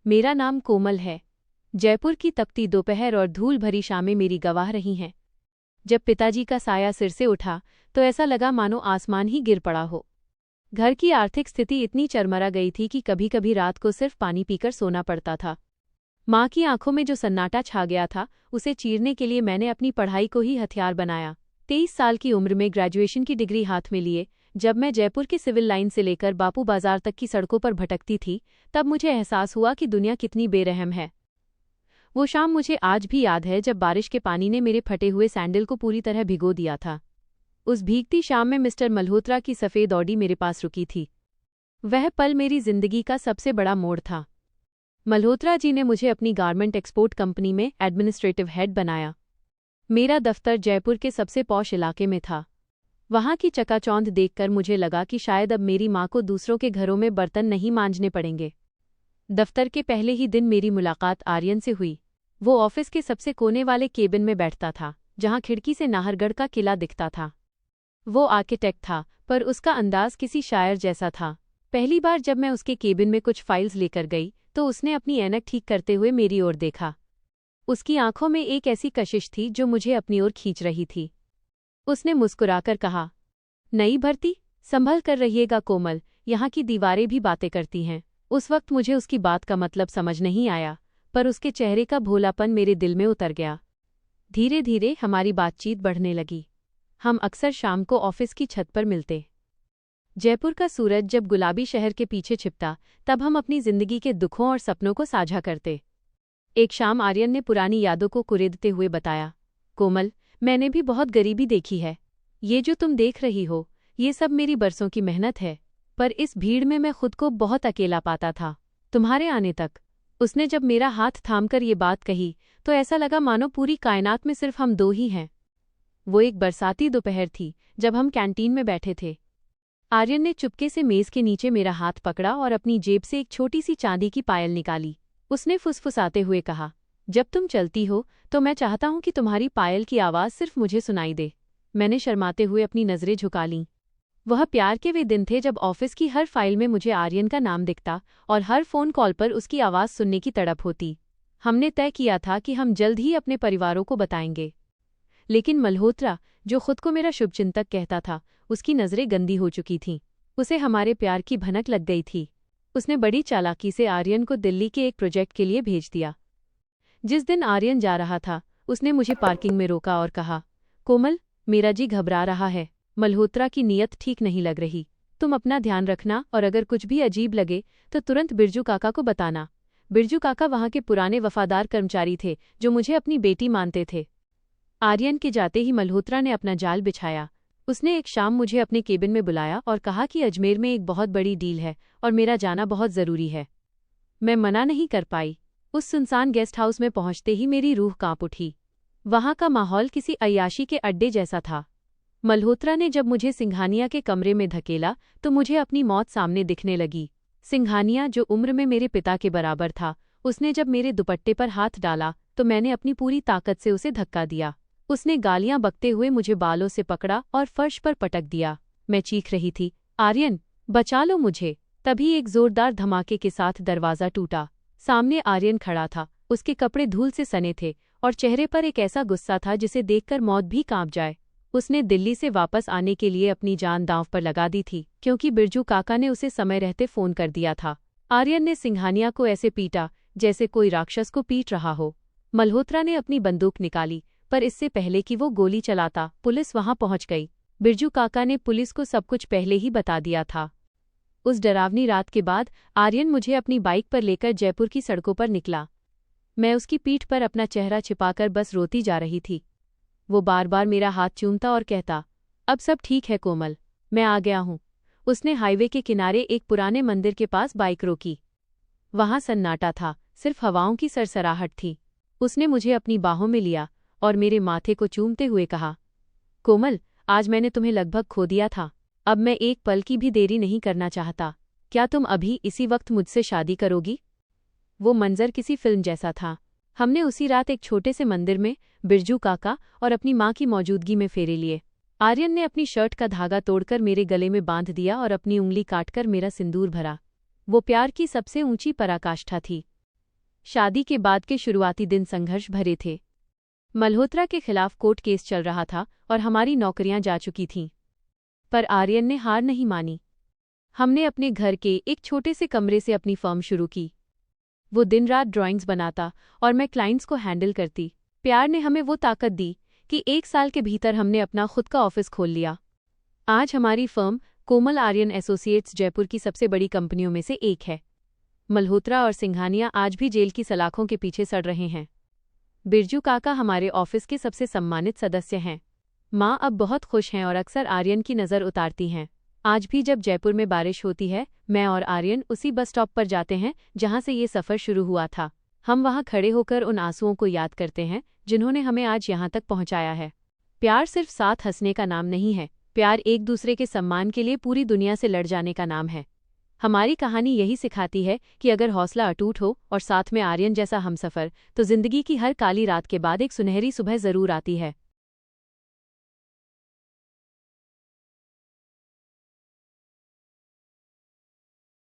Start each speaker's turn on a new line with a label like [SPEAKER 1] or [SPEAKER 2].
[SPEAKER 1] मेरा नाम कोमल है। जयपुर की तपती दोपहर और धूल भरी शामें मेरी गवाह रही हैं। जब पिताजी का साया सिर से उठा तो ऐसा लगा मानो आसमान ही गिर पड़ा हो। घर की आर्थिक स्थिति इतनी चरमरा गई थी कि कभी कभी रात को सिर्फ पानी पीकर सोना पड़ता था। माँ की आंखों में जो सन्नाटा छा गया था, उसे चीरने के लिए मैंने अपनी पढ़ाई को ही हथियार बनाया। 23 साल की उम्र में ग्रेजुएशन की डिग्री हाथ में लिए जब मैं जयपुर की सिविल लाइन से लेकर बापू बाजार तक की सड़कों पर भटकती थी, तब मुझे एहसास हुआ कि दुनिया कितनी बेरहम है। वो शाम मुझे आज भी याद है जब बारिश के पानी ने मेरे फटे हुए सैंडल को पूरी तरह भिगो दिया था। उस भीगती शाम में मिस्टर मल्होत्रा की सफ़ेद ऑडी मेरे पास रुकी थी। वह पल मेरी जिंदगी का सबसे बड़ा मोड़ था। मल्होत्रा जी ने मुझे अपनी गारमेंट एक्सपोर्ट कंपनी में एडमिनिस्ट्रेटिव हेड बनाया। मेरा दफ्तर जयपुर के सबसे पॉश इलाके में था। वहाँ की चकाचौंध देखकर मुझे लगा कि शायद अब मेरी माँ को दूसरों के घरों में बर्तन नहीं मांजने पड़ेंगे। दफ्तर के पहले ही दिन मेरी मुलाकात आर्यन से हुई। वो ऑफिस के सबसे कोने वाले केबिन में बैठता था, जहाँ खिड़की से नाहरगढ़ का किला दिखता था। वो आर्किटेक्ट था, पर उसका अंदाज किसी शायर जैसा था। पहली बार जब मैं उसके केबिन में कुछ फाइल्स लेकर गई तो उसने अपनी ऐनक ठीक करते हुए मेरी ओर देखा। उसकी आंखों में एक ऐसी कशिश थी जो मुझे अपनी ओर खींच रही थी। उसने मुस्कुराकर कहा, नई भर्ती, संभल कर रहिएगा कोमल, यहाँ की दीवारें भी बातें करती हैं। उस वक्त मुझे उसकी बात का मतलब समझ नहीं आया, पर उसके चेहरे का भोलापन मेरे दिल में उतर गया। धीरे धीरे हमारी बातचीत बढ़ने लगी। हम अक्सर शाम को ऑफिस की छत पर मिलते। जयपुर का सूरज जब गुलाबी शहर के पीछे छिपता, तब हम अपनी जिंदगी के दुखों और सपनों को साझा करते। एक शाम आर्यन ने पुरानी यादों को कुरेदते हुए बताया, कोमल, मैंने भी बहुत गरीबी देखी है। ये जो तुम देख रही हो, ये सब मेरी बरसों की मेहनत है, पर इस भीड़ में मैं खुद को बहुत अकेला पाता था, तुम्हारे आने तक। उसने जब मेरा हाथ थामकर ये बात कही तो ऐसा लगा मानो पूरी कायनात में सिर्फ हम दो ही हैं। वो एक बरसाती दोपहर थी, जब हम कैंटीन में बैठे थे। आर्यन ने चुपके से मेज के नीचे मेरा हाथ पकड़ा और अपनी जेब से एक छोटी सी चांदी की पायल निकाली। उसने फुसफुसाते हुए कहा, जब तुम चलती हो तो मैं चाहता हूं कि तुम्हारी पायल की आवाज़ सिर्फ मुझे सुनाई दे। मैंने शर्माते हुए अपनी नज़रें झुका लीं। वह प्यार के वे दिन थे जब ऑफिस की हर फाइल में मुझे आर्यन का नाम दिखता और हर फ़ोन कॉल पर उसकी आवाज़ सुनने की तड़प होती। हमने तय किया था कि हम जल्द ही अपने परिवारों को बताएंगे। लेकिन मल्होत्रा, जो खुद को मेरा शुभचिंतक कहता था, उसकी नज़रें गंदी हो चुकी थीं। उसे हमारे प्यार की भनक लग गई थी। उसने बड़ी चालाकी से आर्यन को दिल्ली के एक प्रोजेक्ट के लिए भेज दिया। जिस दिन आर्यन जा रहा था, उसने मुझे पार्किंग में रोका और कहा, कोमल, मेरा जी घबरा रहा है। मल्होत्रा की नीयत ठीक नहीं लग रही। तुम अपना ध्यान रखना और अगर कुछ भी अजीब लगे तो तुरंत बिरजू काका को बताना। बिरजू काका वहाँ के पुराने वफादार कर्मचारी थे जो मुझे अपनी बेटी मानते थे। आर्यन के जाते ही मल्होत्रा ने अपना जाल बिछाया। उसने एक शाम मुझे अपने केबिन में बुलाया और कहा कि अजमेर में एक बहुत बड़ी डील है और मेरा जाना बहुत ज़रूरी है। मैं मना नहीं कर पाई। उस सुनसान गेस्ट हाउस में पहुंचते ही मेरी रूह कांप उठी। वहां का माहौल किसी अय्याशी के अड्डे जैसा था। मल्होत्रा ने जब मुझे सिंघानिया के कमरे में धकेला तो मुझे अपनी मौत सामने दिखने लगी। सिंघानिया, जो उम्र में मेरे पिता के बराबर था, उसने जब मेरे दुपट्टे पर हाथ डाला तो मैंने अपनी पूरी ताकत से उसे धक्का दिया। उसने गालियां बकते हुए मुझे बालों से पकड़ा और फर्श पर पटक दिया। मैं चीख रही थी, आर्यन, बचा लो मुझे। तभी एक जोरदार धमाके के साथ दरवाज़ा टूटा। सामने आर्यन खड़ा था। उसके कपड़े धूल से सने थे और चेहरे पर एक ऐसा गुस्सा था जिसे देखकर मौत भी कांप जाए। उसने दिल्ली से वापस आने के लिए अपनी जान दांव पर लगा दी थी, क्योंकि बिरजू काका ने उसे समय रहते फ़ोन कर दिया था। आर्यन ने सिंघानिया को ऐसे पीटा जैसे कोई राक्षस को पीट रहा हो। मल्होत्रा ने अपनी बंदूक निकाली, पर इससे पहले कि वो गोली चलाता, पुलिस वहां पहुंच गई। बिरजू काका ने पुलिस को सब कुछ पहले ही बता दिया था। उस डरावनी रात के बाद आर्यन मुझे अपनी बाइक पर लेकर जयपुर की सड़कों पर निकला। मैं उसकी पीठ पर अपना चेहरा छिपाकर बस रोती जा रही थी। वो बार बार मेरा हाथ चूमता और कहता, अब सब ठीक है कोमल, मैं आ गया हूँ। उसने हाईवे के किनारे एक पुराने मंदिर के पास बाइक रोकी। वहाँ सन्नाटा था, सिर्फ हवाओं की सरसराहट थी। उसने मुझे अपनी बाहों में लिया और मेरे माथे को चूमते हुए कहा, कोमल, आज मैंने तुम्हें लगभग खो दिया था। अब मैं एक पल की भी देरी नहीं करना चाहता। क्या तुम अभी इसी वक्त मुझसे शादी करोगी? वो मंजर किसी फिल्म जैसा था। हमने उसी रात एक छोटे से मंदिर में बिरजू काका और अपनी माँ की मौजूदगी में फेरे लिए। आर्यन ने अपनी शर्ट का धागा तोड़कर मेरे गले में बांध दिया और अपनी उंगली काटकर मेरा सिंदूर भरा। वो प्यार की सबसे ऊंची पराकाष्ठा थी। शादी के बाद के शुरुआती दिन संघर्ष भरे थे। मल्होत्रा के खिलाफ कोर्ट केस चल रहा था और हमारी नौकरियां जा चुकी थीं। पर आर्यन ने हार नहीं मानी। हमने अपने घर के एक छोटे से कमरे से अपनी फर्म शुरू की। वो दिन रात ड्राइंग्स बनाता और मैं क्लाइंट्स को हैंडल करती। प्यार ने हमें वो ताकत दी कि 1 साल के भीतर हमने अपना खुद का ऑफिस खोल लिया। आज हमारी फर्म कोमल आर्यन एसोसिएट्स जयपुर की सबसे बड़ी कंपनियों में से एक है। मल्होत्रा और सिंघानिया आज भी जेल की सलाखों के पीछे सड़ रहे हैं। बिरजू काका हमारे ऑफिस के सबसे सम्मानित सदस्य हैं। माँ अब बहुत खुश हैं और अक्सर आर्यन की नज़र उतारती हैं। आज भी जब जयपुर में बारिश होती है, मैं और आर्यन उसी बस स्टॉप पर जाते हैं जहाँ से ये सफ़र शुरू हुआ था। हम वहाँ खड़े होकर उन आंसुओं को याद करते हैं जिन्होंने हमें आज यहाँ तक पहुँचाया है। प्यार सिर्फ साथ हंसने का नाम नहीं है, प्यार एक दूसरे के सम्मान के लिए पूरी दुनिया से लड़ जाने का नाम है। हमारी कहानी यही सिखाती है कि अगर हौसला अटूट हो और साथ में आर्यन जैसा हमसफ़र, तो जिंदगी की हर काली रात के बाद एक सुनहरी सुबह ज़रूर आती है।